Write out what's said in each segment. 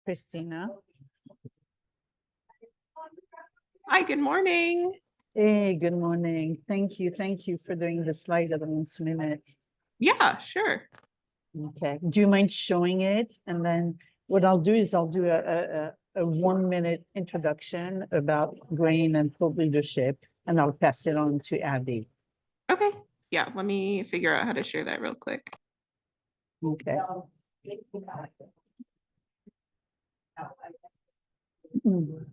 Christina. Hi, good morning. Hey, good morning. Thank you. Thank you for doing the slide at the last minute. Yeah, sure. Okay. Do you mind showing it? And then what I'll do is I'll do a 1 minute introduction about grain and thought leadership, and I'll pass it on to Abby. Okay. Yeah, let me figure out how to share that real quick. Okay. Mm.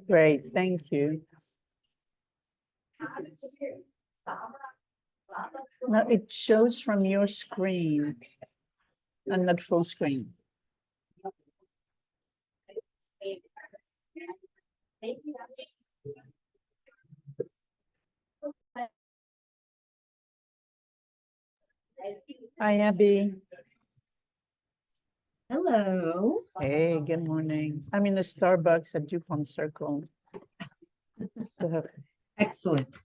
Great, thank you. Now it shows from your screen and not full screen. Hi, Abby. Hello. Hey, good morning. I'm in a Starbucks at DuPont Circle. So, Excellent.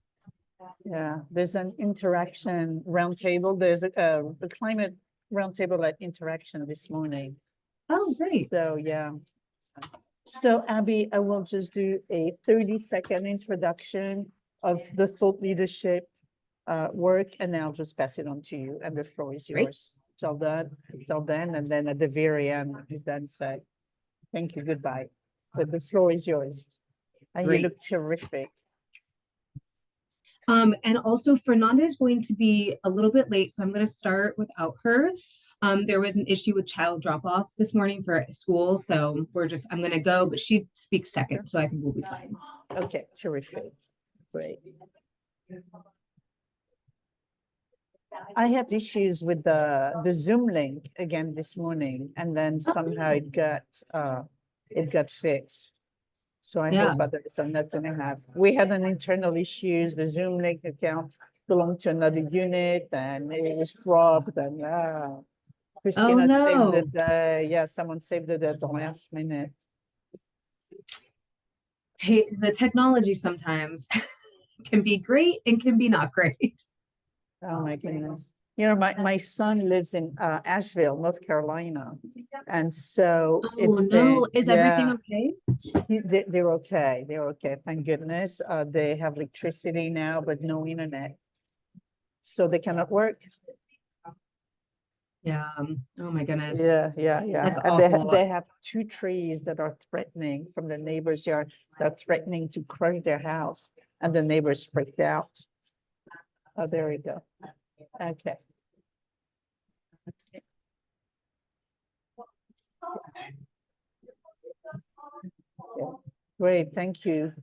yeah, there's an interaction roundtable. There's a climate roundtable at Interaction this morning. Oh, great. So, yeah. So, Abby, I will just do a 30-second introduction of the thought leadership work, and then I'll just pass it on to you, and the floor is Great. yours. Till then, and then at the very end, you then say, thank you, goodbye. But the floor is yours. And Great. you look terrific. And also Fernanda is going to be a little bit late, so I'm going to start without her. There was an issue with child drop off this morning for school, so I'm going to go, but she speaks second, so I think we'll be fine. Okay, terrific. Great. I had issues with the Zoom link again this morning, and then somehow it got fixed. So I hope others are not going to have. We had an internal issues. The Zoom link account belonged to another unit, and it was dropped. And Christina saved the day. Yeah, someone saved it at the last minute. Hey, the technology sometimes can be great and can be not great. Oh my goodness. You know, my son lives in Asheville, North Carolina. And so Is everything okay? They're okay. They're okay. Thank goodness. They have electricity now, but no internet. So they cannot work. Yeah. Oh my goodness. Yeah. That's And awful. they have 2 trees that are threatening from the neighbor's yard. They're threatening to crush their house. And the neighbors freaked out. Oh, there we go. Okay. Great, thank you.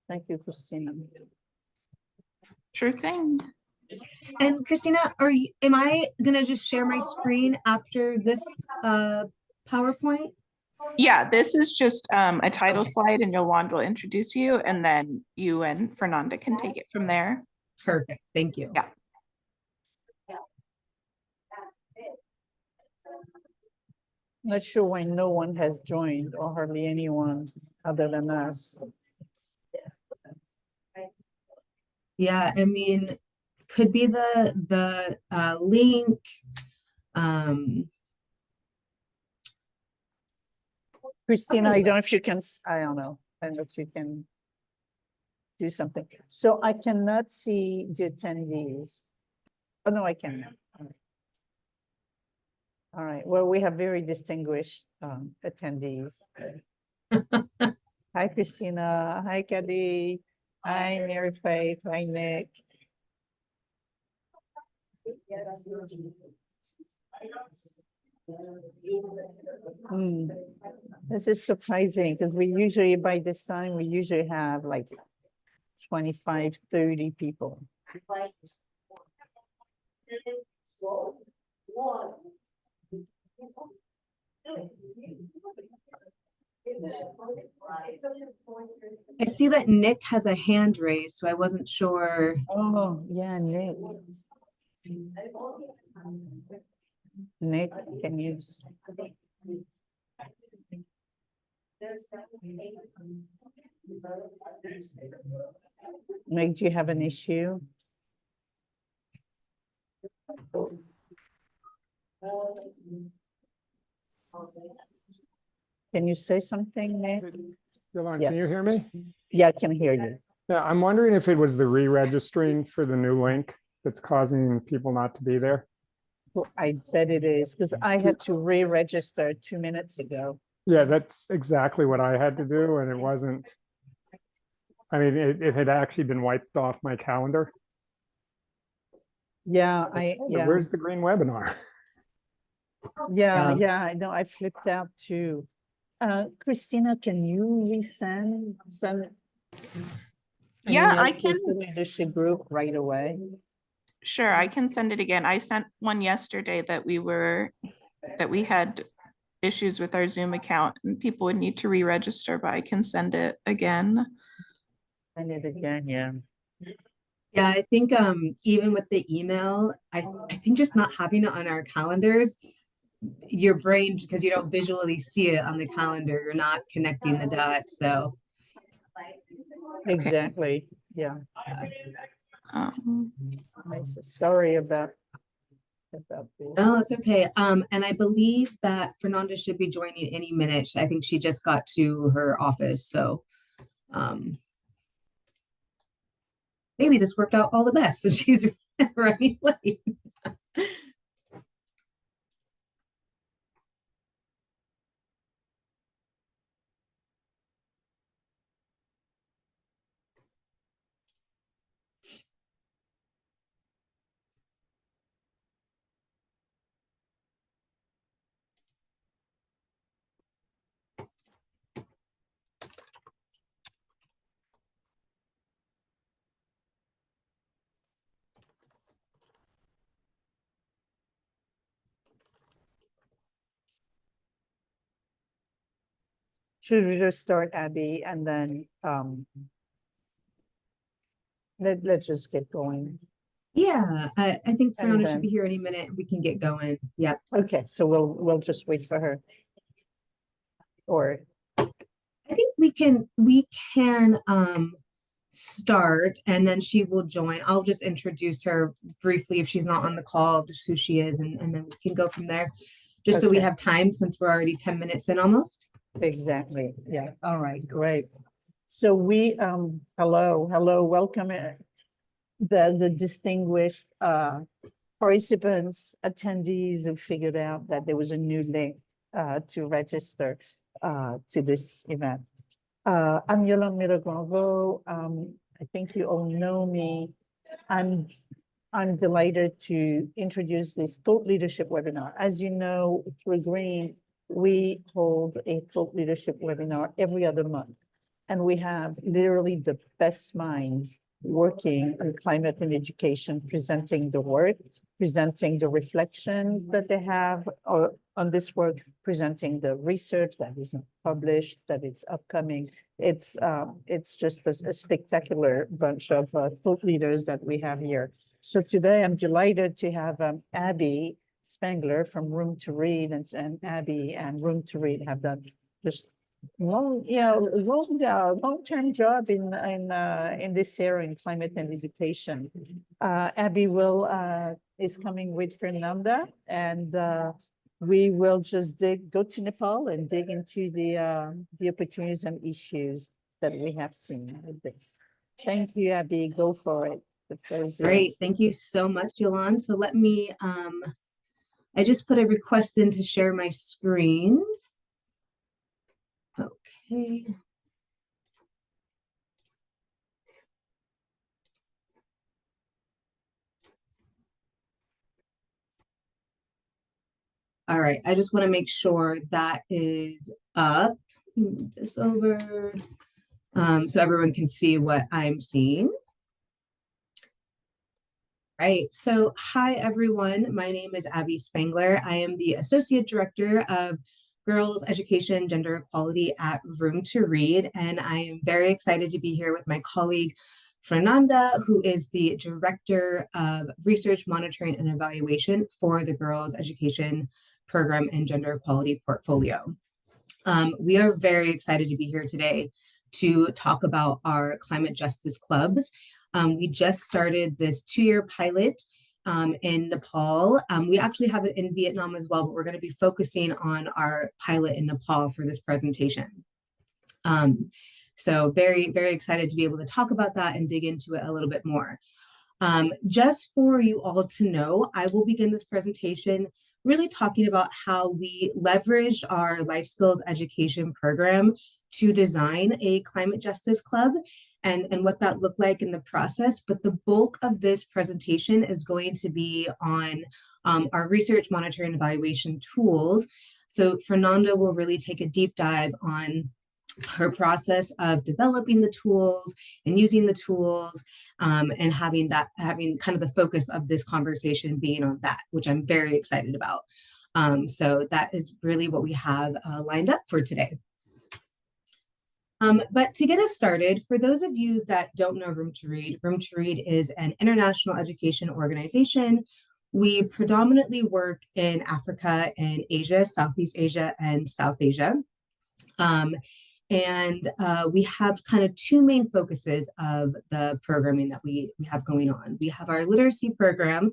Thank you, Christina. Sure thing. And Christina, am I gonna just share my screen after this PowerPoint? Yeah, this is just a title slide, and Yolanda will introduce you, and then you and Fernanda can take it from there. Perfect. Thank you. Yeah. Not sure why no one has joined, or hardly anyone other than us. Yeah, I mean, could be the link. Christina, I don't know if you can, I don't know if you can do something. So I cannot see the attendees. Oh, no, I can now. All right, well, we have very distinguished attendees. Hi, Christina. Hi, Caddy. Hi, Mary Faith. Hi, Nick. Hmm. This is surprising because we usually, by this time, we usually have like 25, 30 people. I see that Nick has a hand raised, so I wasn't sure. Oh, yeah, Nick. Nick, can you? Nick, do you have an issue? Can you say something, Nick? Yolanda, Yeah. can you hear me? Yeah, I can hear you. Yeah, I'm wondering if it was the re-registering for the new link that's causing people not to be there. Well, I bet it is because I had to re-register 2 minutes ago. Yeah, that's exactly what I had to do, and it wasn't. I mean, it had actually been wiped off my calendar. Yeah, Where's the green webinar? yeah, I know. I flipped out too. Christina, can you resend some? Yeah, email I to can. the leadership group right away. Sure, I can send it again. I sent one yesterday that we had issues with our Zoom account and people would need to re-register, but I can send it again. Send it again, yeah. Yeah, I think even with the email, I think just not having it on our calendars, your brain, because you don't visually see it on the calendar, you're not connecting the dots. So Exactly, yeah. Um, I'm so sorry about this. no, it's okay. And I believe that Fernanda should be joining any minute. I think she just got to her office, so maybe this worked out all the best. So she's running late. Should we just start, Abby, and then let's just get going. Yeah, I think And Fernanda should be then- here any minute. We can get going. Yep. Okay, so we'll just wait for her. Or I think we can start and then she will join. I'll just introduce her briefly if she's not on the call, just who she is, and then we can go from there. Just so we Okay. have time since we're already 10 minutes in almost. exactly, yeah, all right, great. So we hello, welcome the distinguished participants, attendees who figured out that there was a new link to register to this event. I'm Yolande Miragranvo. I think you all know me. I'm delighted to introduce this thought leadership webinar. As you know, through Green, we hold a thought leadership webinar every other month. And we have literally the best minds working on climate and education, presenting the work, presenting the reflections that they have on this work, presenting the research that is not published, that it's upcoming. It's just a spectacular bunch of thought leaders that we have here. So today I'm delighted to have Abie Spangler from Room to Read, and Abie and Room to Read have done just long-term job in this area in climate and education. Abie is coming with Fernanda, and we will just go to Nepal and dig into the opportunities and issues that we have seen with this. Thank you, Abie. Go for it. Great. Thank you so much, Yolande. So let me, I just put a request in to share my screen. Okay. All right, I just want to make sure that is up. Move this over so everyone can see what I'm seeing. Right, so hi everyone, my name is Abie Spangler. I am the Associate Director of Girls Education Gender Equality at Room to Read, and I am very excited to be here with my colleague Fernanda, who is the Director of Research, Monitoring, and Evaluation for the Girls Education Program and Gender Equality Portfolio. We are very excited to be here today to talk about our climate justice clubs. We just started this 2-year pilot in Nepal. We actually have it in Vietnam as well, but we're going to be focusing on our pilot in Nepal for this presentation. So very, very excited to be able to talk about that and dig into it a little bit more. Just for you all to know, I will begin this presentation really talking about how we leveraged our life skills education program to design a climate justice club and what that looked like in the process. But the bulk of this presentation is going to be on our research, monitoring, and evaluation tools. So Fernanda will really take a deep dive on her process of developing the tools and using the tools and having kind of the focus of this conversation being on that, which I'm very excited about. So that is really what we have lined up for today. But to get us started, for those of you that don't know Room to Read is an international education organization. We predominantly work in Africa and Asia, Southeast Asia and South Asia. And we have kind of 2 main focuses of the programming that we have going on. We have our literacy program,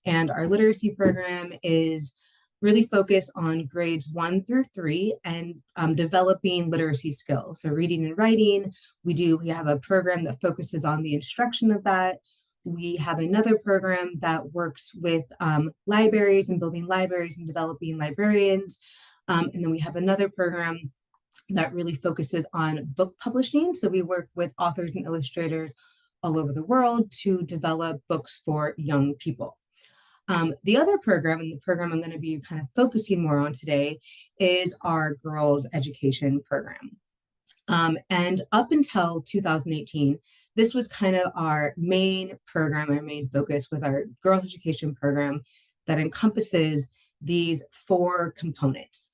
and our literacy program is really focused on grades 1 through 3 and developing literacy skills. So reading and writing, we have a program that focuses on the instruction of that. We have another program that works with libraries and building libraries and developing librarians. And then we have another program that really focuses on book publishing. So we work with authors and illustrators all over the world to develop books for young people. The other program, and the program I'm going to be kind of focusing more on today, is our girls' education program. And up until 2018, this was kind of our main program, our main focus was our girls' education program that encompasses these 4 components.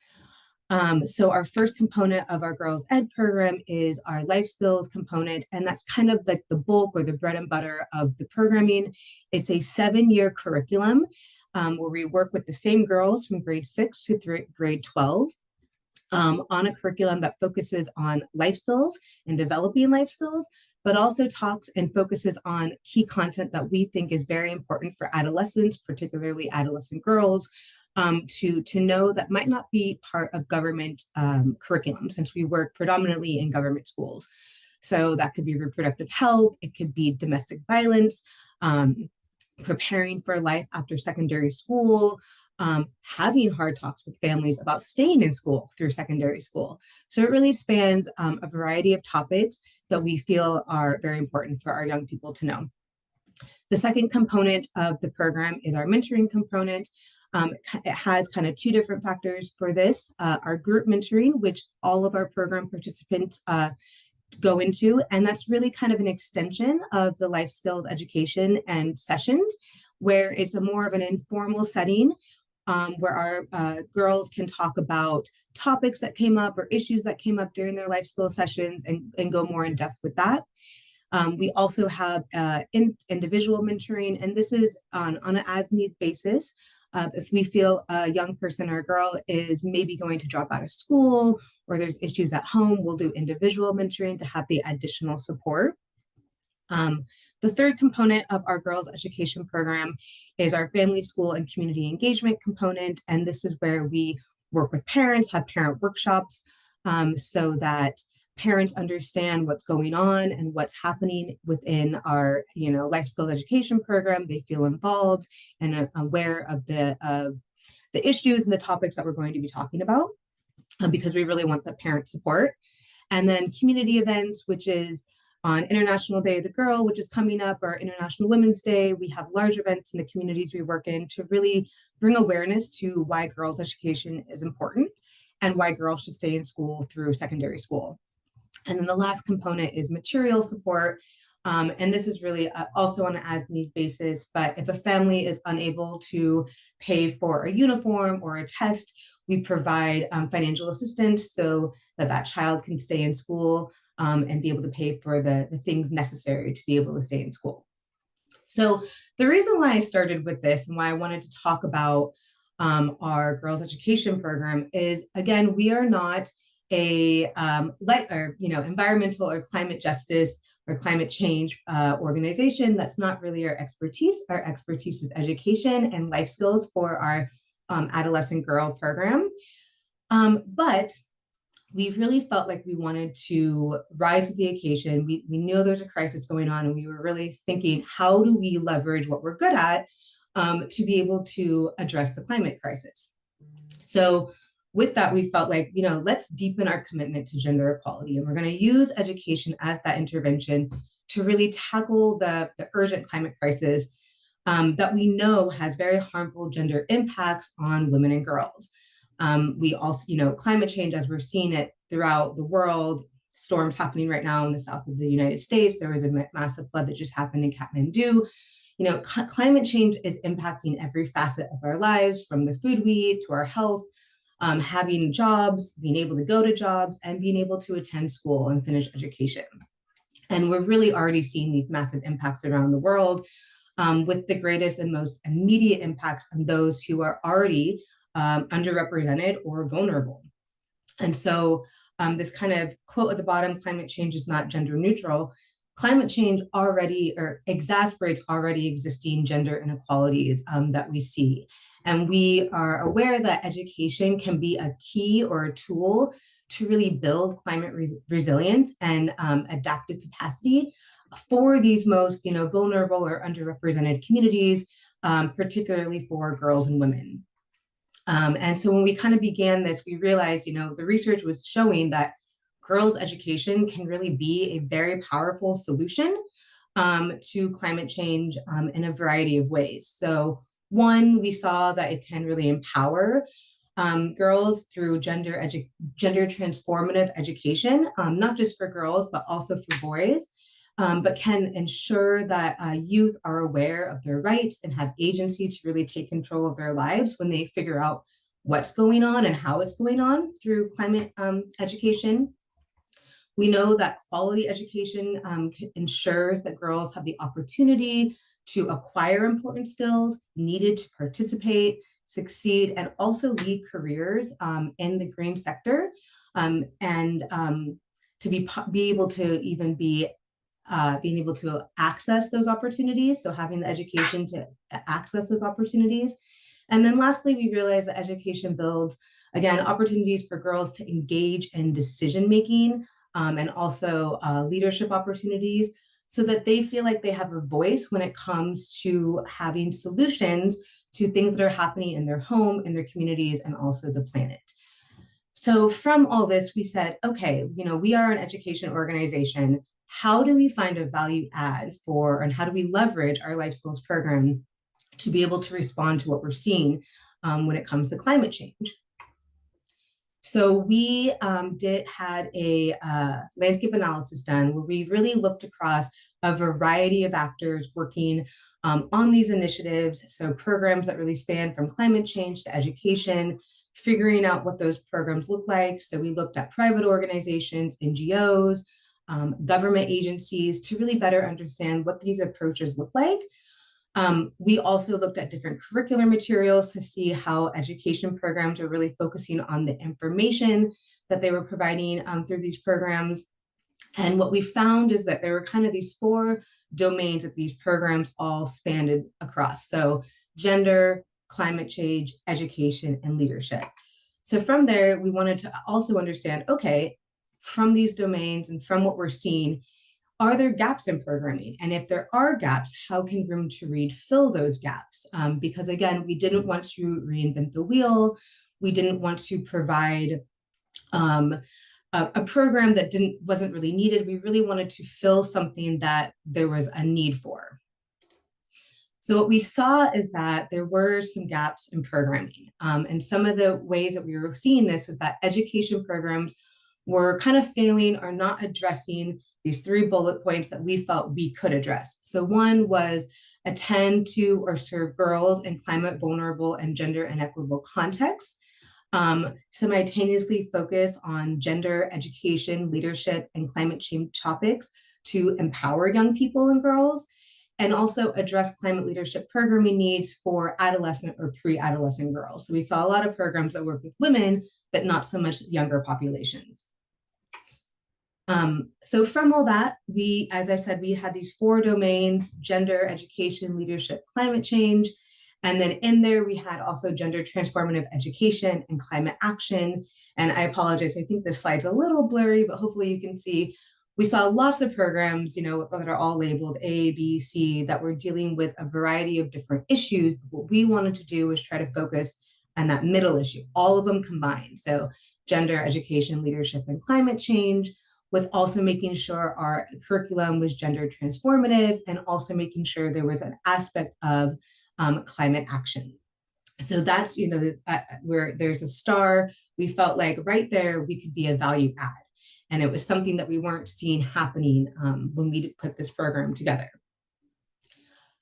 So our first component of our girls ed program is our life skills component, and that's kind of like the bulk or the bread and butter of the programming. It's a 7-year curriculum where we work with the same girls from grade 6 to grade 12 on a curriculum that focuses on life skills and developing life skills, but also talks and focuses on key content that we think is very important for adolescents, particularly adolescent girls, to know that might not be part of government curriculum, since we work predominantly in government schools. So that could be reproductive health, it could be domestic violence, preparing for life after secondary school, having hard talks with families about staying in school through secondary school. So it really spans a variety of topics that we feel are very important for our young people to know. The second component of the program is our mentoring component. It has kind of 2 different factors for this. Our group mentoring, which all of our program participants go into, and that's really kind of an extension of the life skills education and sessions, where it's a more of an informal setting where our girls can talk about topics that came up or issues that came up during their life skills sessions and go more in depth with that. We also have individual mentoring, and this is on an as-need basis. If we feel a young person or a girl is maybe going to drop out of school or there's issues at home, we'll do individual mentoring to have the additional support. The third component of our girls' education program is our family, school, and community engagement component. And this is where we work with parents, have parent workshops so that parents understand what's going on and what's happening within our, life skills education program. They feel involved and aware of the issues and the topics that we're going to be talking about because we really want the parent support. And then community events, which is on International Day of the Girl, which is coming up, or International Women's Day. We have large events in the communities we work in to really bring awareness to why girls' education is important and why girls should stay in school through secondary school. And then the last component is material support. And this is really also on an as-need basis, but if a family is unable to pay for a uniform or a test, we provide financial assistance so that that child can stay in school and be able to pay for the things necessary to be able to stay in school. So the reason why I started with this and why I wanted to talk about our girls' education program is, again, we are not a environmental or climate justice or climate change organization. That's not really our expertise. Our expertise is education and life skills for our adolescent girl program. But we really felt like we wanted to rise to the occasion. We knew there's a crisis going on, and we were really thinking, how do we leverage what we're good at to be able to address the climate crisis? So with that, we felt like, let's deepen our commitment to gender equality. And we're going to use education as that intervention to really tackle the urgent climate crisis that we know has very harmful gender impacts on women and girls. We also, climate change, as we're seeing it throughout the world, storms happening right now in the south of the United States. There was a massive flood that just happened in Kathmandu. Climate change is impacting every facet of our lives, from the food we eat to our health, having jobs, being able to go to jobs, and being able to attend school and finish education. And we're really already seeing these massive impacts around the world, with the greatest and most immediate impacts on those who are already underrepresented or vulnerable. And so this kind of quote at the bottom, climate change is not gender neutral. Climate change already exacerbates already existing gender inequalities that we see. And we are aware that education can be a key or a tool to really build climate resilience and adaptive capacity for these most vulnerable or underrepresented communities, particularly for girls and women. And so when we kind of began this, we realized, the research was showing that girls' education can really be a very powerful solution to climate change in a variety of ways. So one, we saw that it can really empower girls through gender transformative education, not just for girls, but also for boys, but can ensure that youth are aware of their rights and have agency to really take control of their lives when they figure out what's going on and how it's going on through climate education. We know that quality education ensures that girls have the opportunity to acquire important skills needed to participate, succeed, and also lead careers in the green sector, and to be able to even be being able to access those opportunities. So having the education to access those opportunities. And then lastly, we realize that education builds, again, opportunities for girls to engage in decision-making and also leadership opportunities, so that they feel like they have a voice when it comes to having solutions to things that are happening in their home, in their communities, and also the planet. So from all this, we said, okay, we are an education organization. How do we find a value add and how do we leverage our life skills program to be able to respond to what we're seeing when it comes to climate change? So we had a landscape analysis done where we really looked across a variety of actors working on these initiatives. So programs that really span from climate change to education, figuring out what those programs look like. So we looked at private organizations, NGOs, government agencies to really better understand what these approaches look like. We also looked at different curricular materials to see how education programs are really focusing on the information that they were providing through these programs. And what we found is that there were kind of these 4 domains that these programs all spanned across. So gender, climate change, education, and leadership. So from there, we wanted to also understand, okay, from these domains and from what we're seeing, are there gaps in programming? And if there are gaps, how can Room to Read fill those gaps? Because again, we didn't want to reinvent the wheel. We didn't want to provide a program that wasn't really needed. We really wanted to fill something that there was a need for. So what we saw is that there were some gaps in programming. And some of the ways that we were seeing this is that education programs were kind of failing or not addressing these 3 bullet points that we felt we could address. So one was attend to or serve girls in climate vulnerable and gender inequitable contexts. Simultaneously focus on gender, education, leadership, and climate change topics to empower young people and girls, and also address climate leadership programming needs for adolescent or pre-adolescent girls. So we saw a lot of programs that work with women, but not so much younger populations. So from all that, as I said, we had these 4 domains: gender, education, leadership, climate change. And then in there, we had also gender transformative education and climate action. And I apologize, I think this slide's a little blurry, but hopefully you can see, we saw lots of programs, that are all labeled A, B, C, that were dealing with a variety of different issues. What we wanted to do was try to focus on that middle issue, all of them combined. So gender, education, leadership, and climate change, with also making sure our curriculum was gender transformative and also making sure there was an aspect of climate action. So that's, where there's a star, we felt like right there, we could be a value add. And it was something that we weren't seeing happening when we put this program together.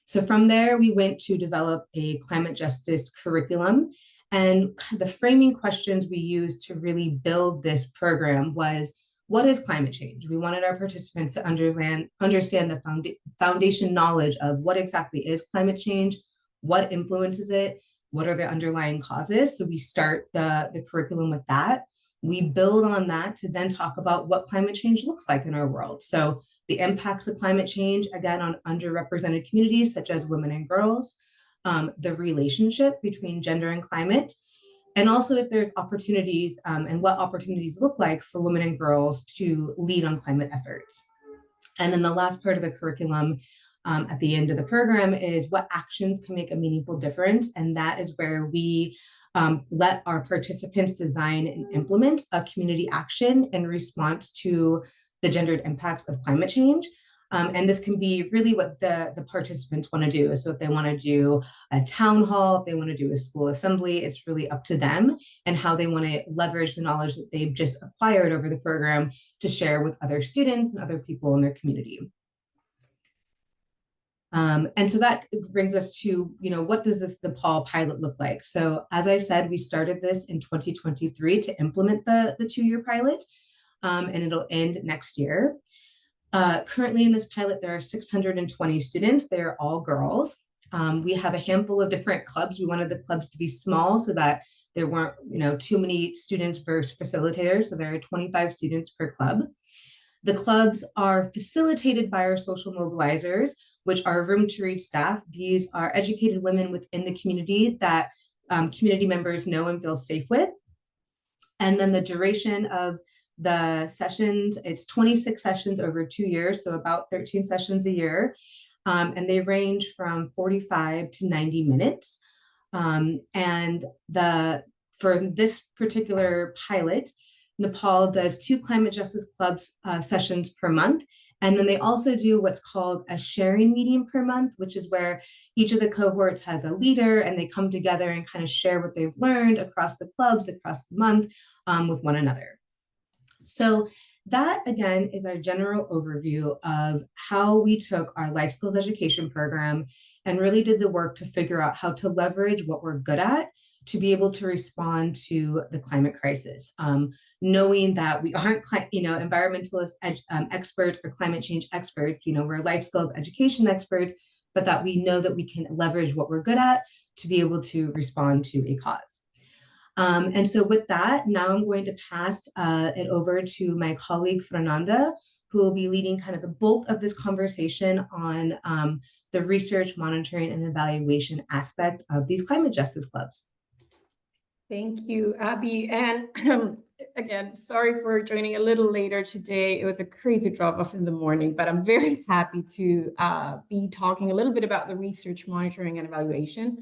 So from there, we went to develop a climate justice curriculum. And the framing questions we used to really build this program was, what is climate change? We wanted our participants to understand the foundation knowledge of what exactly is climate change, what influences it, what are the underlying causes. So we start the curriculum with that. We build on that to then talk about what climate change looks like in our world. So the impacts of climate change, again, on underrepresented communities such as women and girls, the relationship between gender and climate, and also if there's opportunities and what opportunities look like for women and girls to lead on climate efforts. And then the last part of the curriculum at the end of the program is what actions can make a meaningful difference. And that is where we let our participants design and implement a community action in response to the gendered impacts of climate change. And this can be really what the participants want to do. So if they want to do a town hall, if they want to do a school assembly, it's really up to them and how they want to leverage the knowledge that they've just acquired over the program to share with other students and other people in their community. And so that brings us to, what does this Nepal pilot look like? So as I said, we started this in 2023 to implement the 2-year pilot, and it'll end next year. Currently in this pilot, there are 620 students. They're all girls. We have a handful of different clubs. We wanted the clubs to be small so that there weren't, too many students versus facilitators. So there are 25 students per club. The clubs are facilitated by our social mobilizers, which are room to reach staff. These are educated women within the community that community members know and feel safe with. And then the duration of the sessions, it's 26 sessions over 2 years, so about 13 sessions a year. And they range from 45 to 90 minutes. And for this particular pilot, Nepal does 2 climate justice clubs sessions per month. And then they also do what's called a sharing meeting per month, which is where each of the cohorts has a leader and they come together and kind of share what they've learned across the clubs, across the month with one another. So that, again, is our general overview of how we took our life skills education program and really did the work to figure out how to leverage what we're good at to be able to respond to the climate crisis, knowing that we aren't, environmentalist experts or climate change experts. We're life skills education experts, but that we know that we can leverage what we're good at to be able to respond to a cause. And so with that, now I'm going to pass it over to my colleague, Fernanda, who will be leading kind of the bulk of this conversation on the research, monitoring, and evaluation aspect of these climate justice clubs. Thank you, Abby. And again, sorry for joining a little later today. It was a crazy drop-off in the morning, but I'm very happy to be talking a little bit about the research, monitoring, and evaluation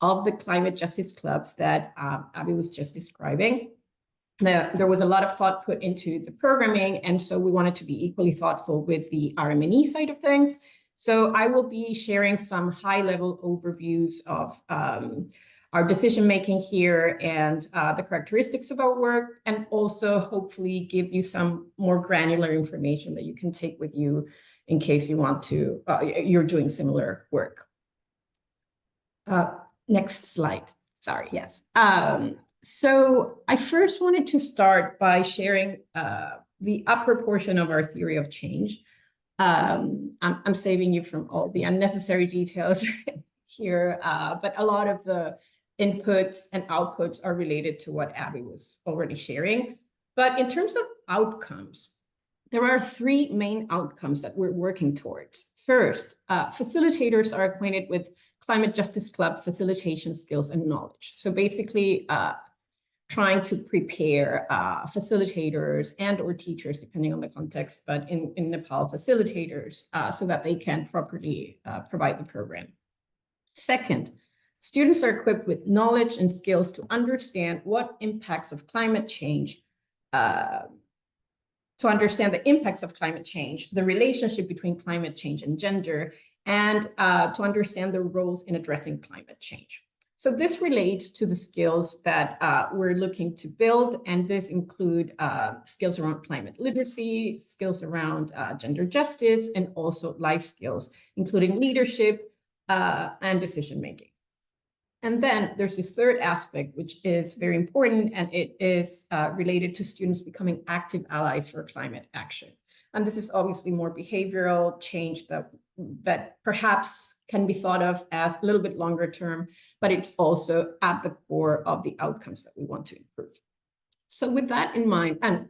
of the climate justice clubs that Abby was just describing. There was a lot of thought put into the programming, and so we wanted to be equally thoughtful with the RMNE side of things. So I will be sharing some high-level overviews of our decision-making here and the characteristics of our work, and also hopefully give you some more granular information that you can take with you in case you want to, you're doing similar work. Next slide. Sorry, yes. So I first wanted to start by sharing the upper portion of our theory of change. I'm saving you from all the unnecessary details here, but a lot of the inputs and outputs are related to what Abie was already sharing. But in terms of outcomes, there are three main outcomes that we're working towards. First, facilitators are acquainted with Climate Justice Club facilitation skills and knowledge. So basically, trying to prepare facilitators and or teachers, depending on the context, but in Nepal, facilitators, so that they can properly provide the program. Second, students are equipped with knowledge and skills to understand what impacts of climate change, the relationship between climate change and gender, and to understand the roles in addressing climate change. So this relates to the skills that we're looking to build, and this include skills around climate literacy, skills around gender justice, and also life skills, including leadership and decision-making. And then there's this third aspect, which is very important, and it is related to students becoming active allies for climate action. And this is obviously more behavioral change that perhaps can be thought of as a little bit longer term, but it's also at the core of the outcomes that we want to improve. So with that in mind, and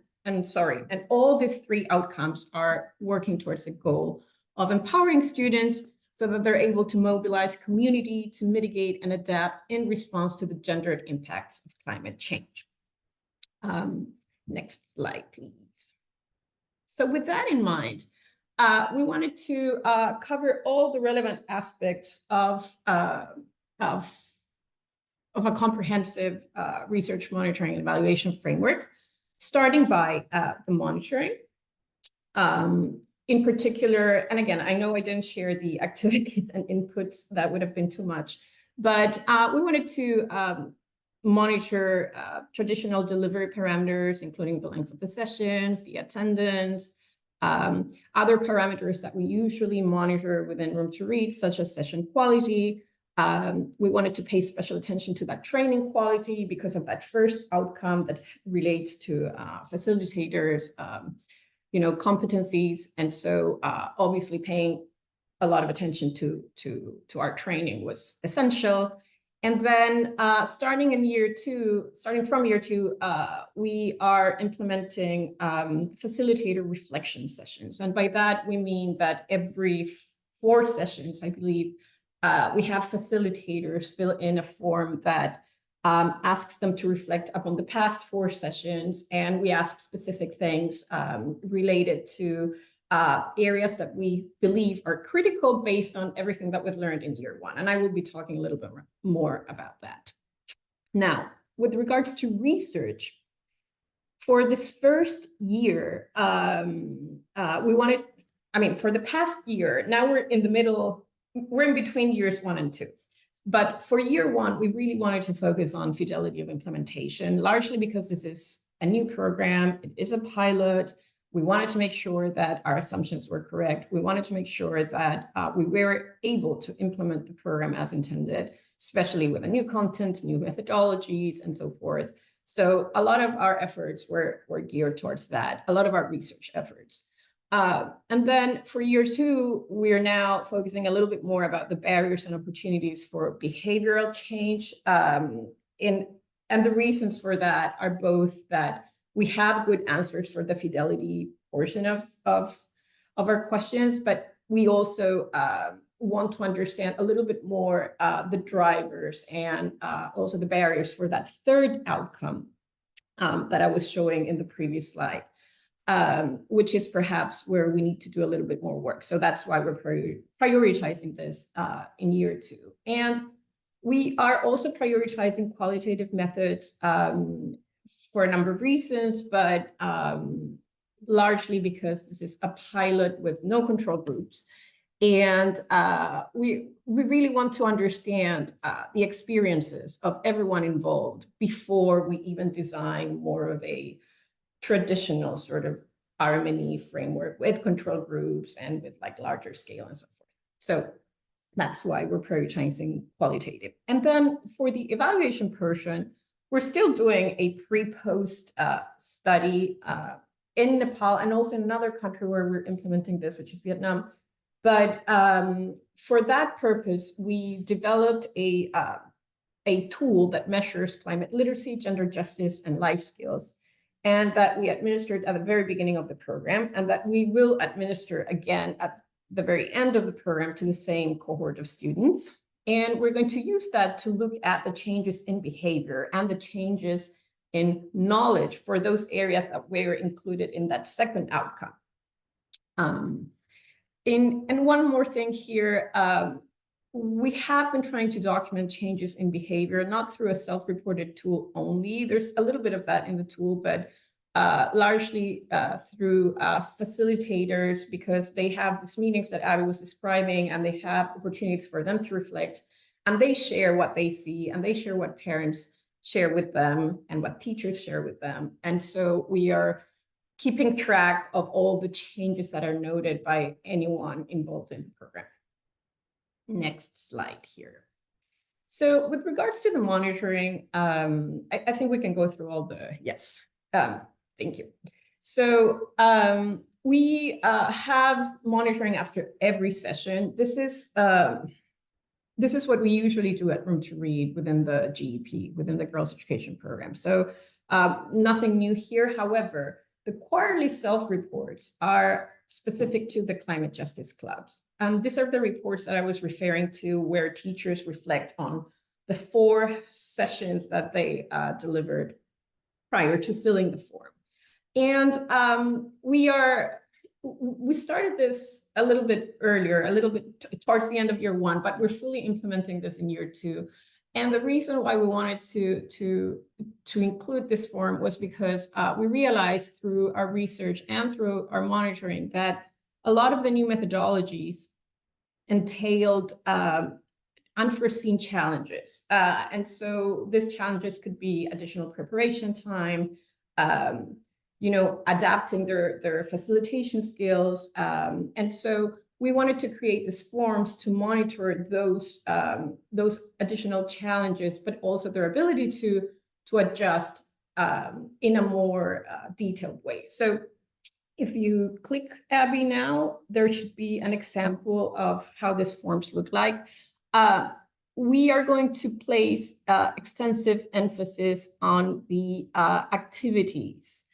all these three outcomes are working towards the goal of empowering students so that they're able to mobilize community to mitigate and adapt in response to the gendered impacts of climate change. Next slide, please. So with that in mind, we wanted to cover all the relevant aspects of a comprehensive research monitoring and evaluation framework, starting by the monitoring. In particular, and again, I know I didn't share the activities and inputs, that would have been too much, but we wanted to monitor traditional delivery parameters, including the length of the sessions, the attendance, other parameters that we usually monitor within Room to Read, such as session quality. We wanted to pay special attention to that training quality because of that first outcome that relates to facilitators, competencies. And so obviously paying a lot of attention to our training was essential. And then starting from year two, we are implementing facilitator reflection sessions. And by that, we mean that every 4 sessions, I believe, we have facilitators fill in a form that asks them to reflect upon the past 4 sessions. And we ask specific things related to areas that we believe are critical based on everything that we've learned in year 1. And I will be talking a little bit more about that. Now, with regards to research, for this first year, for the past year, now we're in between years 1 and 2. But for year 1, we really wanted to focus on fidelity of implementation, largely because this is a new program, it is a pilot. We wanted to make sure that our assumptions were correct. We wanted to make sure that we were able to implement the program as intended, especially with the new content, new methodologies, and so forth. So a lot of our efforts were geared towards that, a lot of our research efforts. And then for year 2, we're now focusing a little bit more about the barriers and opportunities for behavioral change. And the reasons for that are both that we have good answers for the fidelity portion of our questions, but we also want to understand a little bit more the drivers and also the barriers for that third outcome that I was showing in the previous slide, which is perhaps where we need to do a little bit more work. So that's why we're prioritizing this in year 2. And we are also prioritizing qualitative methods for a number of reasons, but largely because this is a pilot with no control groups. And we really want to understand the experiences of everyone involved before we even design more of a traditional sort of RMNE framework with control groups and with like larger scale and so forth. So that's why we're prioritizing qualitative. And then for the evaluation portion, we're still doing a pre-post study in Nepal and also in another country where we're implementing this, which is Vietnam. But for that purpose, we developed a tool that measures climate literacy, gender justice, and life skills, and that we administered at the very beginning of the program, and that we will administer again at the very end of the program to the same cohort of students. And we're going to use that to look at the changes in behavior and the changes in knowledge for those areas that were included in that second outcome. And one more thing here, we have been trying to document changes in behavior, not through a self-reported tool only. There's a little bit of that in the tool, but largely through facilitators, because they have these meetings that Abby was describing, and they have opportunities for them to reflect, and they share what they see, and they share what parents share with them, and what teachers share with them. And so we are keeping track of all the changes that are noted by anyone involved in the program. Next slide here. So with regards to the monitoring, I think we can go through all the, yes, thank you. So we have monitoring after every session. This is what we usually do at Room to Read within the GEP, within the Girls Education Program. So nothing new here. However, the quarterly self-reports are specific to the climate justice clubs. These are the reports that I was referring to, where teachers reflect on the 4 sessions that they delivered prior to filling the form. And we started this a little bit earlier, a little bit towards the end of year 1, but we're fully implementing this in year 2. And the reason why we wanted to include this form was because we realized through our research and through our monitoring that a lot of the new methodologies entailed unforeseen challenges. And so these challenges could be additional preparation time, adapting their facilitation skills. And so we wanted to create these forms to monitor those additional challenges, but also their ability to adjust in a more detailed way. So if you click Abie now, there should be an example of how these forms look like. We are going to place extensive emphasis on the activities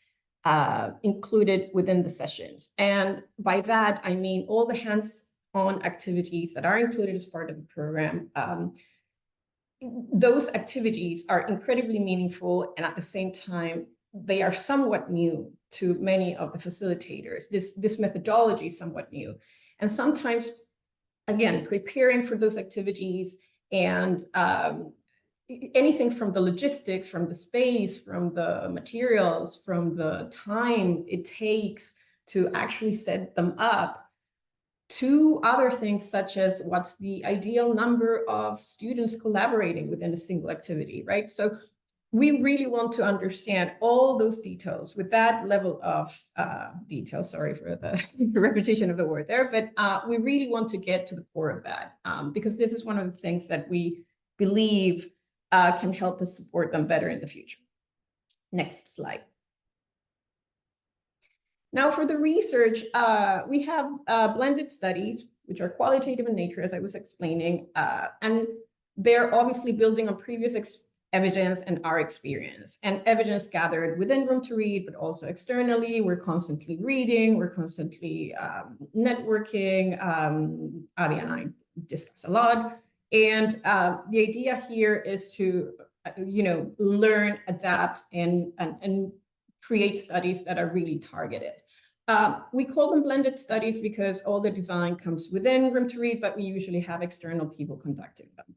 included within the sessions. And by that, I mean all the hands-on activities that are included as part of the program. Those activities are incredibly meaningful, and at the same time, they are somewhat new to many of the facilitators. This methodology is somewhat new. And sometimes, again, preparing for those activities and anything from the logistics, from the space, from the materials, from the time it takes to actually set them up, to other things such as what's the ideal number of students collaborating within a single activity, right? So we really want to understand all those details with that level of detail. Sorry for the repetition of the word there, but we really want to get to the core of that because this is one of the things that we believe can help us support them better in the future. Next slide. Now for the research, we have blended studies, which are qualitative in nature, as I was explaining, and they're obviously building on previous evidence and our experience, and evidence gathered within Room to Read, but also externally. We're constantly reading, we're constantly networking. Abie and I discuss a lot. And the idea here is to, learn, adapt, and create studies that are really targeted. We call them blended studies because all the design comes within Room to Read, but we usually have external people conducting them.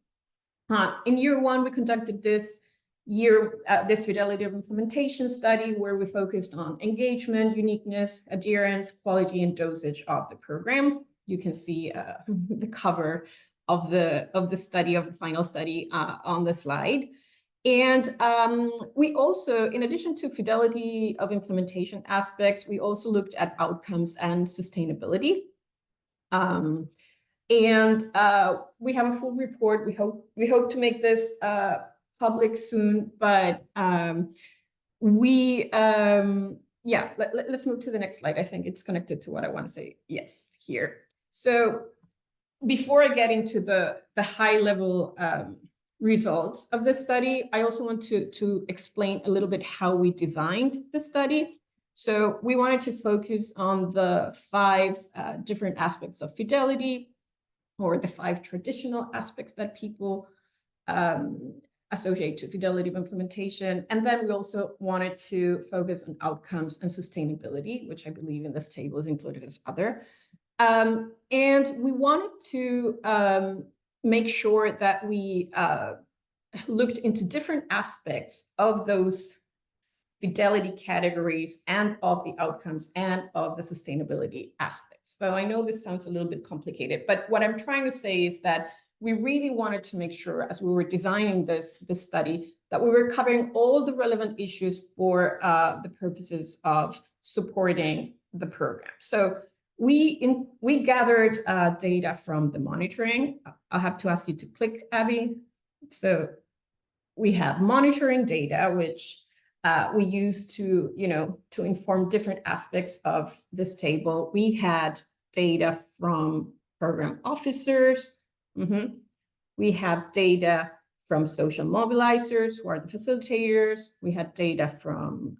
In year 1, we conducted this this fidelity of implementation study where we focused on engagement, uniqueness, adherence, quality, and dosage of the program. You can see the cover of the study, of the final study on the slide. And we also, in addition to fidelity of implementation aspects, we also looked at outcomes and sustainability. And we have a full report. We hope to make this public soon, but let's move to the next slide. I think it's connected to what I want to say. Yes, here. So before I get into the high level results of this study, I also want to explain a little bit how we designed the study. So we wanted to focus on the 5 different aspects of fidelity, or the 5 traditional aspects that people associate to fidelity of implementation. And then we also wanted to focus on outcomes and sustainability, which I believe in this table is included as other. And we wanted to make sure that we looked into different aspects of those fidelity categories and of the outcomes and of the sustainability aspects. So I know this sounds a little bit complicated, but what I'm trying to say is that we really wanted to make sure, as we were designing this study, that we were covering all the relevant issues for the purposes of supporting the program. So we gathered data from the monitoring. I'll have to ask you to click, Abby. So we have monitoring data, which we use to inform different aspects of this table. We had data from program officers. We have data from social mobilizers, who are the facilitators. We had data from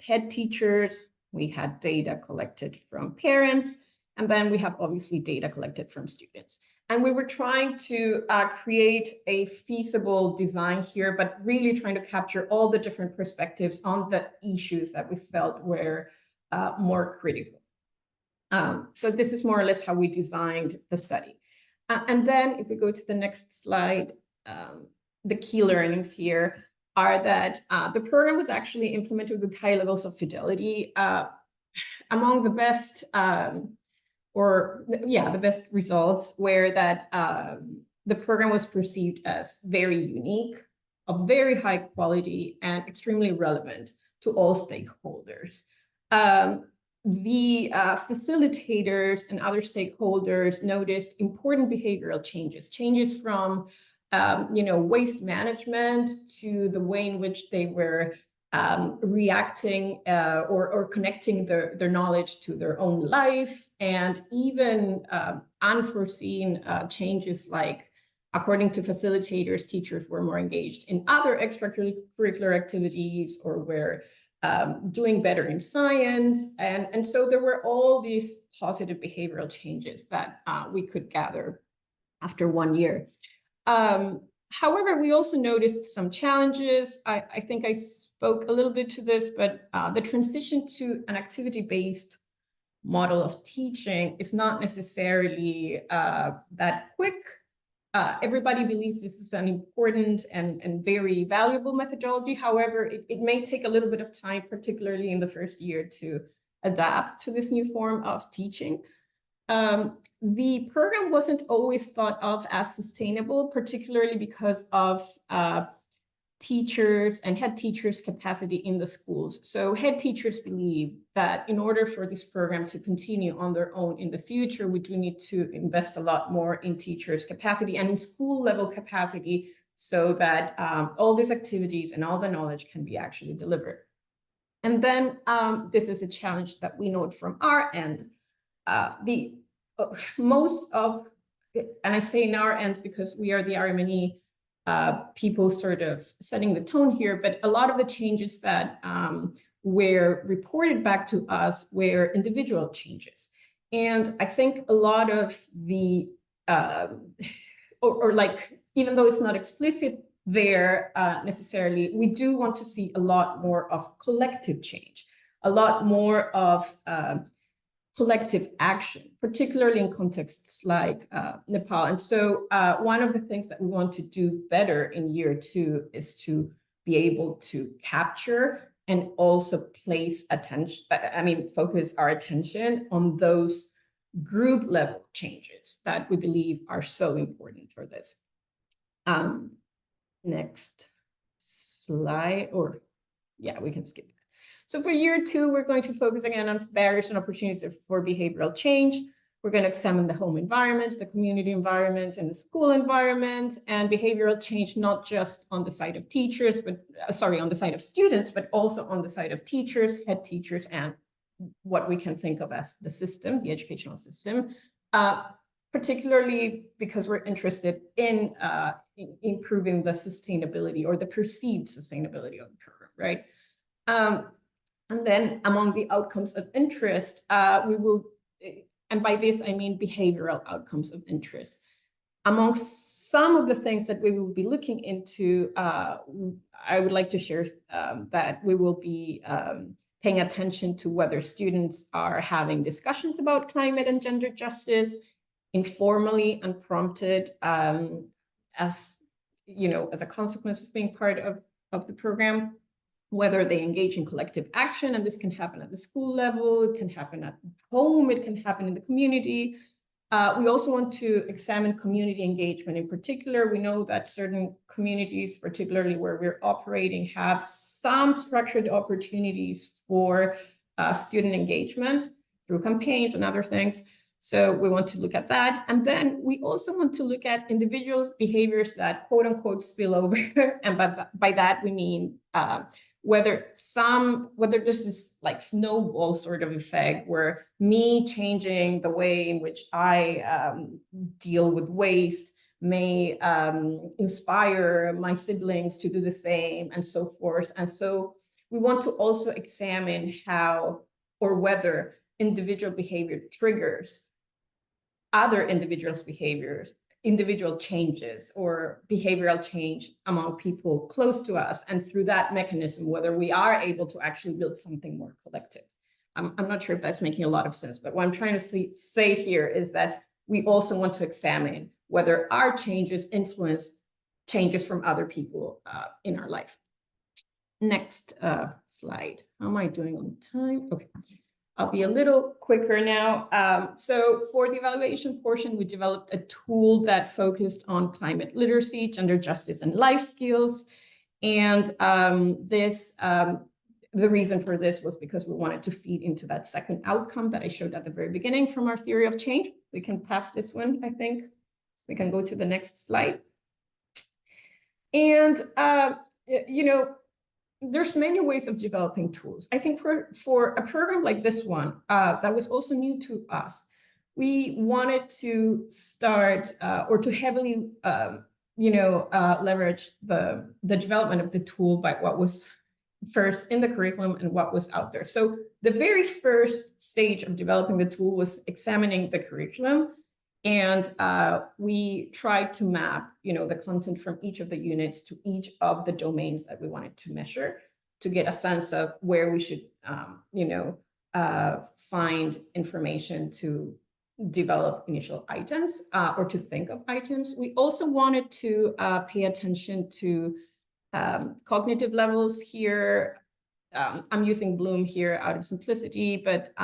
head teachers. We had data collected from parents. And then we have obviously data collected from students. And we were trying to create a feasible design here, but really trying to capture all the different perspectives on the issues that we felt were more critical. So this is more or less how we designed the study. And then if we go to the next slide, the key learnings here are that the program was actually implemented with high levels of fidelity. Among the best, the best results were that the program was perceived as very unique, of very high quality, and extremely relevant to all stakeholders. The facilitators and other stakeholders noticed important behavioral changes from waste management to the way in which they were reacting or connecting their knowledge to their own life, and even unforeseen changes, like, according to facilitators, teachers were more engaged in other extracurricular activities, or were doing better in science. And so there were all these positive behavioral changes that we could gather after 1 year. However, we also noticed some challenges. I think I spoke a little bit to this, but the transition to an activity-based model of teaching is not necessarily that quick. Everybody believes this is an important and very valuable methodology. However, it may take a little bit of time, particularly in the first year, to adapt to this new form of teaching. The program wasn't always thought of as sustainable, particularly because of teachers and head teachers' capacity in the schools. So head teachers believe that in order for this program to continue on their own in the future, we do need to invest a lot more in teachers' capacity and in school level capacity, so that all these activities and all the knowledge can be actually delivered. And then this is a challenge that we note from our end. Most of, and I say in our end because we are the RMNE people sort of setting the tone here, but a lot of the changes that were reported back to us were individual changes. And I think a lot of the, even though it's not explicit there necessarily, we do want to see a lot more of collective change, a lot more of collective action, particularly in contexts like Nepal. And so one of the things that we want to do better in year 2 is to be able to capture and also place attention, focus our attention on those group level changes that we believe are so important for this. Next slide, or yeah, we can skip that. So for year 2, we're going to focus again on barriers and opportunities for behavioral change. We're going to examine the home environment, the community environment, and the school environment, and behavioral change, not just on the side of teachers, but on the side of students, but also on the side of teachers, head teachers, and what we can think of as the system, the educational system, particularly because we're interested in improving the sustainability or the perceived sustainability of the program, right? And then among the outcomes of interest, we will, and by this I mean behavioral outcomes of interest. Among some of the things that we will be looking into, I would like to share that we will be paying attention to whether students are having discussions about climate and gender justice, informally, unprompted, as a consequence of being part of the program, whether they engage in collective action, and this can happen at the school level, it can happen at home, it can happen in the community. We also want to examine community engagement. In particular, we know that certain communities, particularly where we're operating, have some structured opportunities for student engagement through campaigns and other things. So we want to look at that. And then we also want to look at individual behaviors that quote unquote spill over. And by that, we mean whether this is like snowball sort of effect where me changing the way in which I deal with waste may inspire my siblings to do the same and so forth. And so we want to also examine how or whether individual behavior triggers other individuals' behaviors, individual changes or behavioral change among people close to us. And through that mechanism, whether we are able to actually build something more collective. I'm not sure if that's making a lot of sense, but what I'm trying to say here is that we also want to examine whether our changes influence changes from other people in our life. Next slide. How am I doing on time? Okay. I'll be a little quicker now. So for the evaluation portion, we developed a tool that focused on climate literacy, gender justice, and life skills. And the reason for this was because we wanted to feed into that second outcome that I showed at the very beginning from our theory of change. We can pass this one, I think. We can go to the next slide. And, there's many ways of developing tools. I think for a program like this one, that was also new to us, we wanted to start or to heavily, leverage the development of the tool by what was first in the curriculum and what was out there. So the very first stage of developing the tool was examining the curriculum. And we tried to map, the content from each of the units to each of the domains that we wanted to measure to get a sense of where we should, find information to develop initial items or to think of items. We also wanted to pay attention to cognitive levels here. I'm using Bloom here out of simplicity, but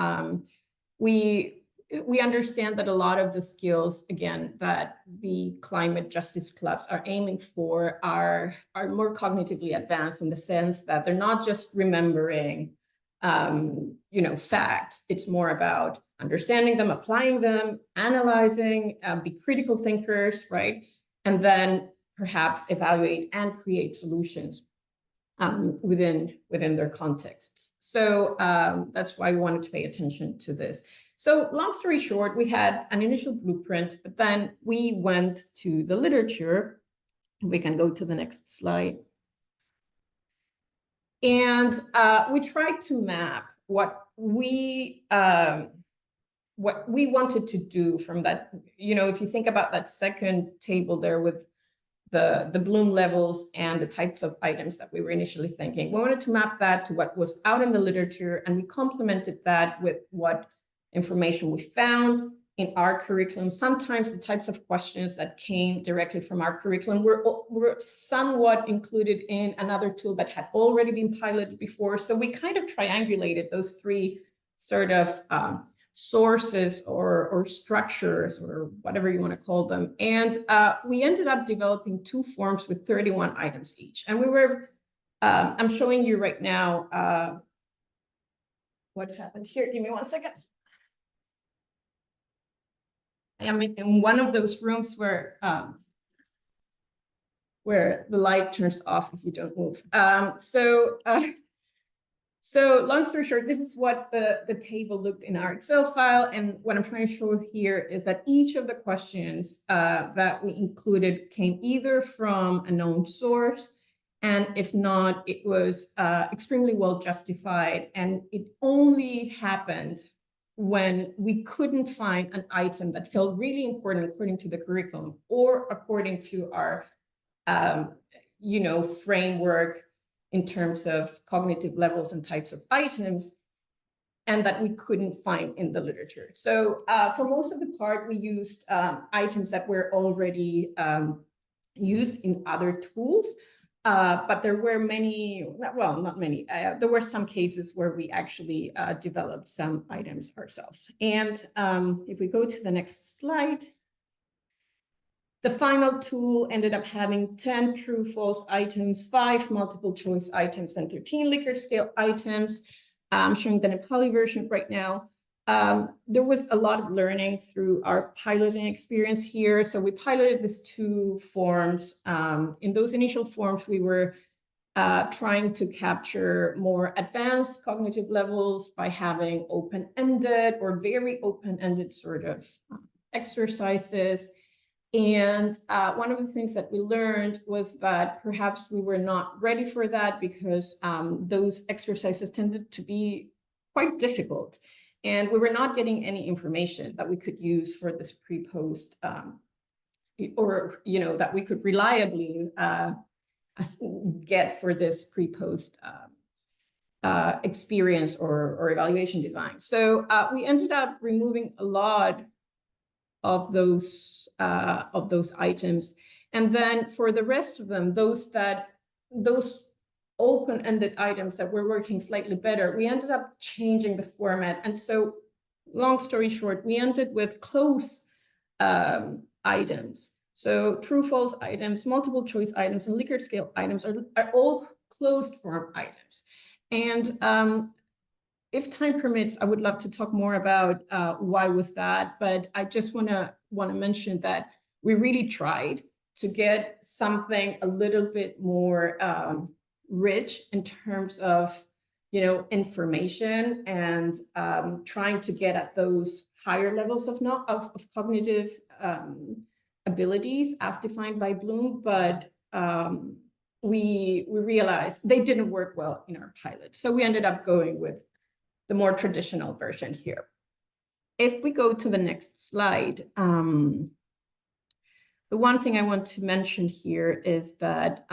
we understand that a lot of the skills, again, that the climate justice clubs are aiming for are more cognitively advanced in the sense that they're not just remembering, facts. It's more about understanding them, applying them, analyzing, be critical thinkers, right? And then perhaps evaluate and create solutions within their contexts. So that's why we wanted to pay attention to this. So long story short, we had an initial blueprint, but then we went to the literature. We can go to the next slide. And we tried to map what we wanted to do from that. If you think about that second table there with the Bloom levels and the types of items that we were initially thinking, we wanted to map that to what was out in the literature, and we complemented that with what information we found in our curriculum. Sometimes the types of questions that came directly from our curriculum were somewhat included in another tool that had already been piloted before. So we kind of triangulated those three sort of sources or structures or whatever you want to call them. And we ended up developing 2 forms with 31 items each. And we were, I'm showing you right now what happened here. Give me 1 second. I am in one of those rooms where the light turns off if you don't move. So long story short, this is what the table looked in our Excel file. And what I'm trying to show here is that each of the questions that we included came either from a known source, and if not, it was extremely well justified. And it only happened when we couldn't find an item that felt really important according to the curriculum or according to our, framework in terms of cognitive levels and types of items, and that we couldn't find in the literature. So for most of the part, we used items that were already used in other tools, but there were many, well, not many, there were some cases where we actually developed some items ourselves. And if we go to the next slide, the final tool ended up having 10 true false items, 5 multiple choice items, and 13 Likert scale items. I'm showing the Nepali version right now. There was a lot of learning through our piloting experience here. So we piloted these 2 forms. In those initial forms, we were trying to capture more advanced cognitive levels by having open-ended or very open-ended sort of exercises. And one of the things that we learned was that perhaps we were not ready for that because those exercises tended to be quite difficult. And we were not getting any information that we could use for this pre-post or, that we could reliably get for this pre-post experience or evaluation design. So we ended up removing a lot of those items. And then for the rest of them, those open-ended items that were working slightly better, we ended up changing the format. And so long story short, we ended with close items. So true, false items, multiple choice items, and Likert scale items are all closed form items. And if time permits, I would love to talk more about why was that, but I just want to mention that we really tried to get something a little bit more rich in terms of, information and trying to get at those higher levels of cognitive abilities as defined by Bloom, but we realized they didn't work well in our pilot. So we ended up going with the more traditional version here. If we go to the next slide, the one thing I want to mention here is that,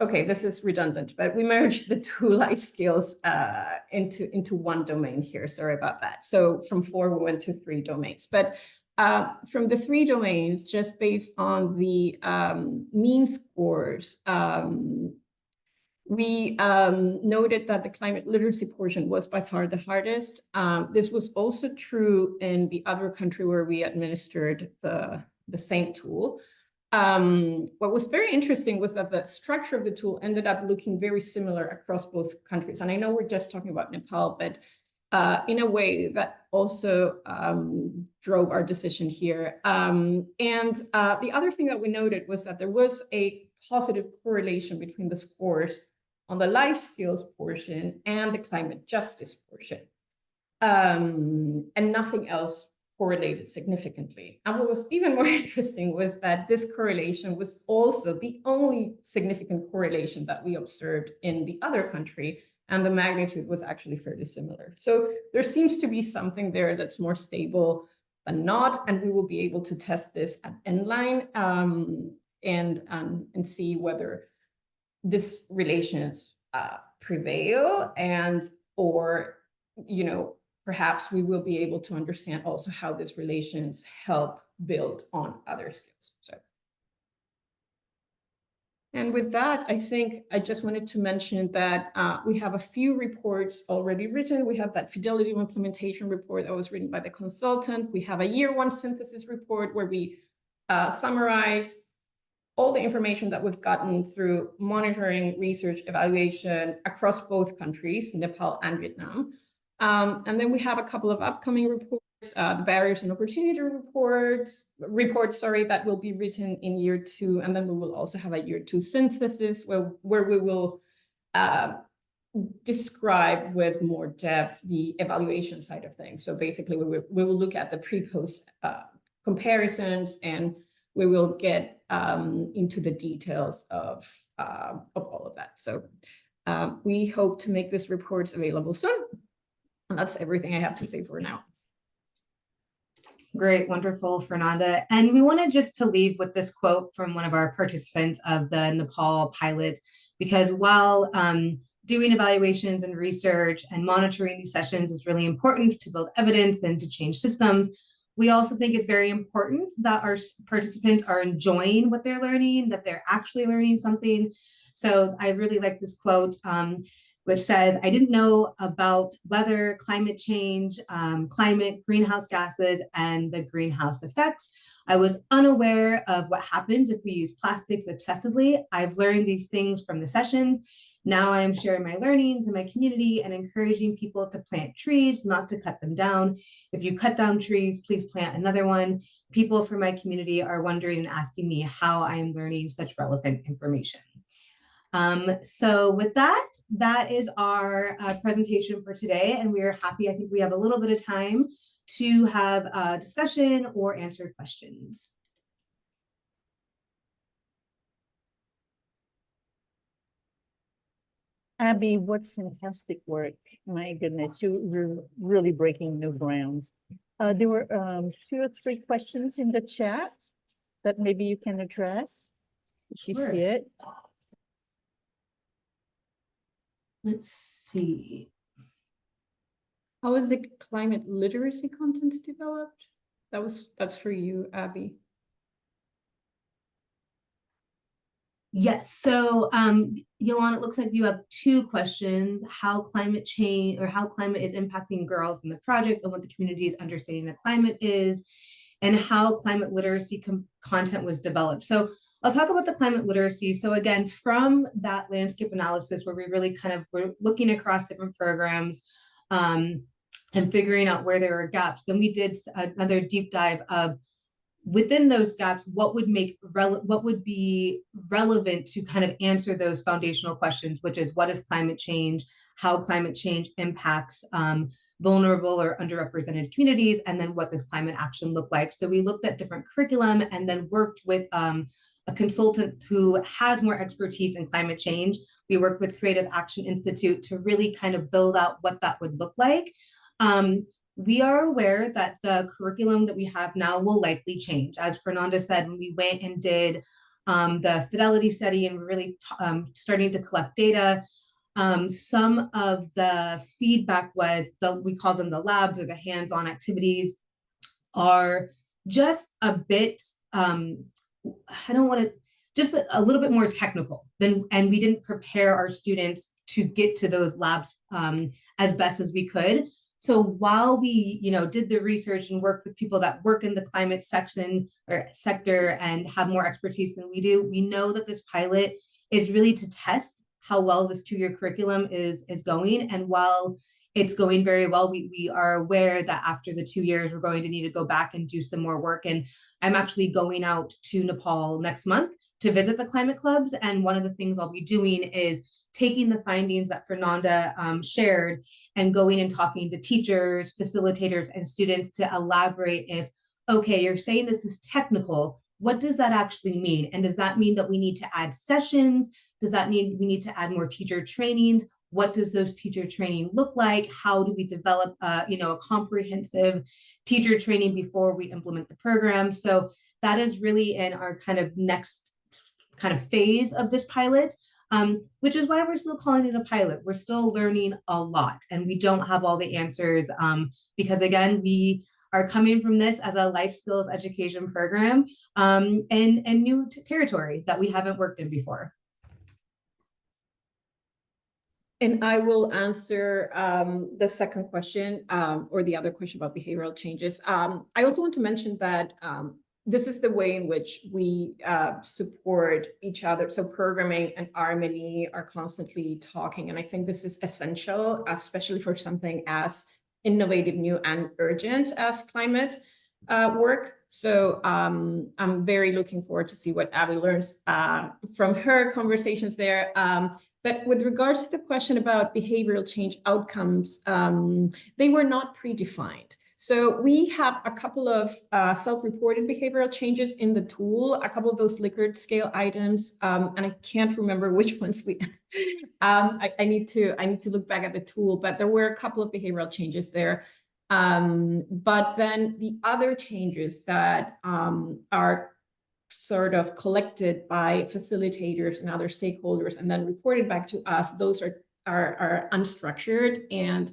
okay, this is redundant, but we merged the 2 life skills into one domain here. Sorry about that. So from 4, we went to 3 domains. But from the 3 domains, just based on the mean scores, we noted that the climate literacy portion was by far the hardest. This was also true in the other country where we administered the same tool. What was very interesting was that the structure of the tool ended up looking very similar across both countries. And I know we're just talking about Nepal, but in a way that also drove our decision here. And the other thing that we noted was that there was a positive correlation between the scores on the life skills portion and the climate justice portion. And nothing else correlated significantly. And what was even more interesting was that this correlation was also the only significant correlation that we observed in the other country, and the magnitude was actually fairly similar. So there seems to be something there that's more stable than not, and we will be able to test this at Endline and see whether these relations prevail or perhaps we will be able to understand also how these relations help build on other skills. So. And with that, I think I just wanted to mention that we have a few reports already written. We have that fidelity of implementation report that was written by the consultant. We have a year one synthesis report where we summarize all the information that we've gotten through monitoring, research, evaluation across both countries, Nepal and Vietnam. And then we have a couple of upcoming reports, the barriers and opportunity reports, that will be written in year two. And then we will also have a year two synthesis where we will describe with more depth the evaluation side of things. So basically we will look at the pre-post comparisons, and we will get into the details of all of that. So we hope to make these reports available soon. And that's everything I have to say for now. Great, wonderful, Fernanda. And we wanted just to leave with this quote from one of our participants of the Nepal pilot, because while doing evaluations and research and monitoring these sessions is really important to build evidence and to change systems, we also think it's very important that our participants are enjoying what they're learning, that they're actually learning something. So I really like this quote, which says, I didn't know about weather, climate change, climate, greenhouse gases, and the greenhouse effects. I was unaware of what happens if we use plastics excessively. I've learned these things from the sessions. Now I am sharing my learnings in my community and encouraging people to plant trees, not to cut them down. If you cut down trees, please plant another one. People from my community are wondering and asking me how I am learning such relevant information. So with that is our presentation for today, and we are happy. I think we have a little bit of time to have a discussion or answer questions. Abby, what fantastic work. My goodness, you're really breaking new grounds. There were 2 or 3 questions in the chat that maybe you can address. If you see it. Let's see. How is the climate literacy content developed? That's for you, Abby. Yes, so Yolanda, it looks like you have 2 questions: how climate change or how climate is impacting girls in the project and what the community's understanding of climate is, and how climate literacy content was developed. So I'll talk about the climate literacy. So again, from that landscape analysis where we really kind of were looking across different programs and figuring out where there are gaps, then we did another deep dive of within those gaps, what would be relevant to kind of answer those foundational questions, which is what is climate change, how climate change impacts vulnerable or underrepresented communities, and then what does climate action look like. So we looked at different curriculum and then worked with a consultant who has more expertise in climate change. We worked with Creative Action Institute to really kind of build out what that would look like. We are aware that the curriculum that we have now will likely change. As Fernanda said, when we went and did the fidelity study and really starting to collect data, some of the feedback was, we call them the labs or the hands-on activities, are just a bit, just a little bit more technical and we didn't prepare our students to get to those labs as best as we could. So while we, did the research and worked with people that work in the climate section or sector and have more expertise than we do, we know that this pilot is really to test how well this 2-year curriculum is going. And while it's going very well, we are aware that after the 2 years, we're going to need to go back and do some more work. And I'm actually going out to Nepal next month to visit the climate clubs. And one of the things I'll be doing is taking the findings that Fernanda shared and going and talking to teachers, facilitators, and students to elaborate if, okay, you're saying this is technical, what does that actually mean? And does that mean that we need to add sessions? Does that mean we need to add more teacher trainings? What does those teacher training look like? How do we develop a comprehensive teacher training before we implement the program? So that is really in our kind of next kind of phase of this pilot, which is why we're still calling it a pilot. We're still learning a lot, and we don't have all the answers because, again, we are coming from this as a life skills education program and new territory that we haven't worked in before. And I will answer the second question or the other question about behavioral changes. I also want to mention that this is the way in which we support each other. So programming and RMNE are constantly talking. And I think this is essential, especially for something as innovative, new, and urgent as climate work. So I'm very looking forward to see what Abby learns from her conversations there. But with regards to the question about behavioral change outcomes, they were not predefined. So we have a couple of self-reported behavioral changes in the tool, a couple of those Likert scale items, and I can't remember which ones we. I need to look back at the tool, but there were a couple of behavioral changes there. But then the other changes that are sort of collected by facilitators and other stakeholders and then reported back to us, those are unstructured, and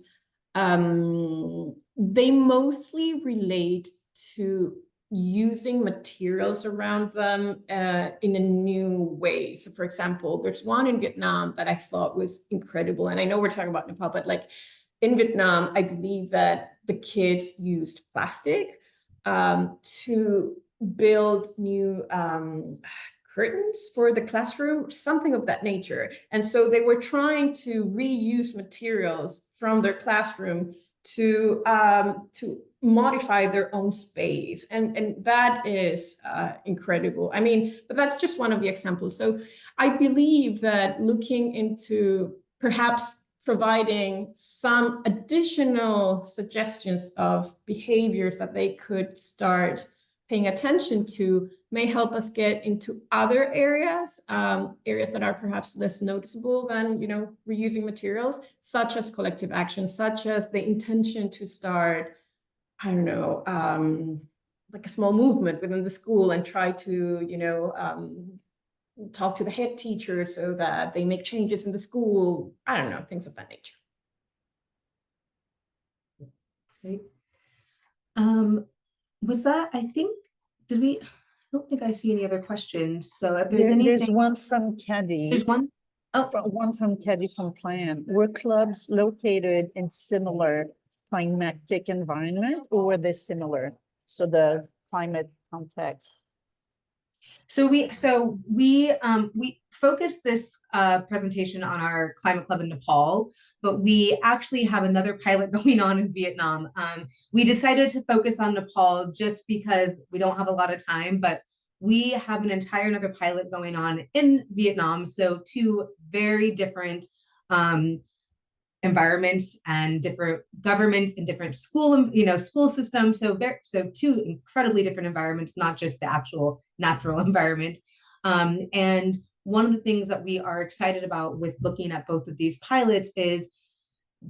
they mostly relate to using materials around them in a new way. So for example, there's one in Vietnam that I thought was incredible. And I know we're talking about Nepal, but like in Vietnam, I believe that the kids used plastic to build new curtains for the classroom, something of that nature. And so they were trying to reuse materials from their classroom to modify their own space. And that is incredible. I mean, but that's just one of the examples. So I believe that looking into perhaps providing some additional suggestions of behaviors that they could start paying attention to may help us get into other areas, areas that are perhaps less noticeable than, reusing materials, such as collective action, such as the intention to start, I don't know, like a small movement within the school and try to, talk to the head teacher so that they make changes in the school. I don't know, things of that nature. Great. Was that, I don't think I see any other questions. So if there's anything. There's one from Caddy. There's one? Oh, One from Caddy from Plan. Were clubs located in similar climatic environment, or were they similar? So the climate context. So we focused this presentation on our climate club in Nepal, but we actually have another pilot going on in Vietnam. We decided to focus on Nepal just because we don't have a lot of time, but we have an entire another pilot going on in Vietnam. So two very different environments and different governments and different school systems. So two incredibly different environments, not just the actual natural environment. And one of the things that we are excited about with looking at both of these pilots is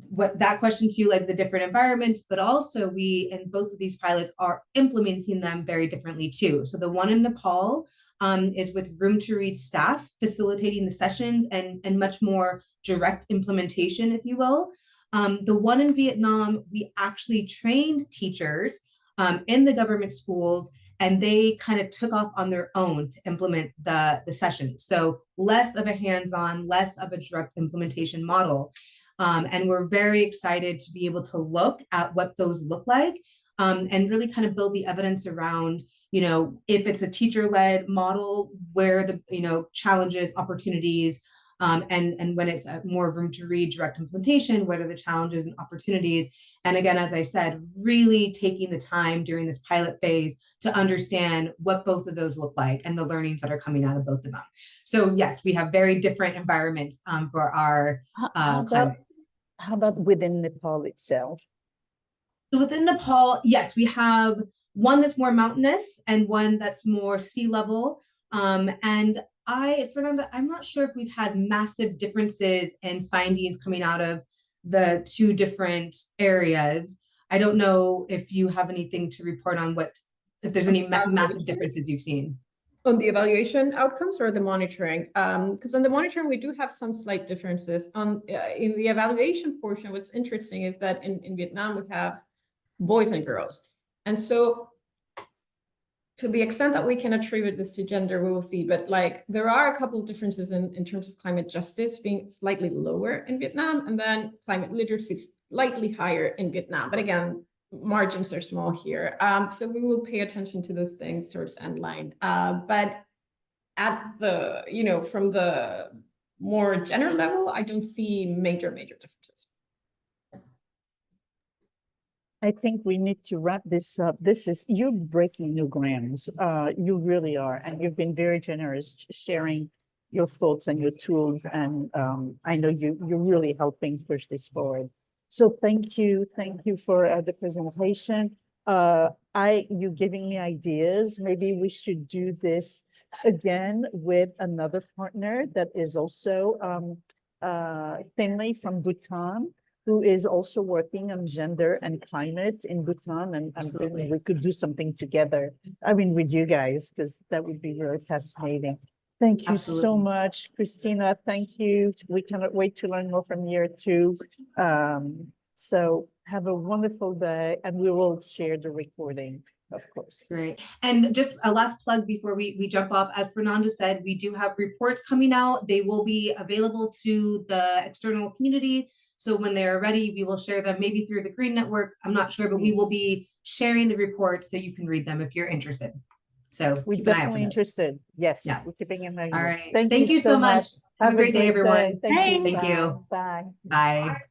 what that question to you, like the different environments, but also we, in both of these pilots, are implementing them very differently too. So the one in Nepal is with room to read staff facilitating the sessions and much more direct implementation, if you will. The one in Vietnam, we actually trained teachers in the government schools, and they kind of took off on their own to implement the session. So less of a hands-on, less of a direct implementation model. And we're very excited to be able to look at what those look like and really kind of build the evidence around, if it's a teacher-led model, where the, challenges, opportunities, and when it's more room to read direct implementation, what are the challenges and opportunities? And again, as I said, really taking the time during this pilot phase to understand what both of those look like and the learnings that are coming out of both of them. So yes, we have very different environments for our climate. How about within Nepal itself? So within Nepal, yes, we have one that's more mountainous and one that's more sea level. And Fernanda, I'm not sure if we've had massive differences in findings coming out of the two different areas. I don't know if you have anything to report on if there's any massive differences you've seen. On the evaluation outcomes or the monitoring? Because on the monitoring, we do have some slight differences. In the evaluation portion, what's interesting is that in Vietnam, we have boys and girls. And so to the extent that we can attribute this to gender, we will see. But like there are a couple of differences in terms of climate justice being slightly lower in Vietnam, and then climate literacy slightly higher in Vietnam. But again, margins are small here. So we will pay attention to those things towards the end line. But at the, from the more general level, I don't see major differences. I think we need to wrap this up. You're breaking new grounds. You really are. And you've been very generous sharing your thoughts and your tools. And I know you're really helping push this forward. So thank you for the presentation. You're giving me ideas. Maybe we should do this again with another partner that is also Finley from Bhutan, who is also working on gender and climate in Bhutan, and I'm thinking we could do something together. I mean, with you guys, because that would be really fascinating. Thank you so much, Christina. Thank you. We cannot wait to learn more from you too. So have a wonderful day, and we will share the recording, of course. Great. And just a last plug before we jump off, as Fernanda said, we do have reports coming out. They will be available to the external community. So when they're ready, we will share them maybe through the Green Network. I'm not sure, but we will be sharing the reports so you can read them if you're interested. So We're keep an eye out definitely for those. interested. Yes, Yeah. we're keeping an eye. All right. Thank Thank you so much. Have a great day, everyone. Thank you. Thank you. Bye. Bye.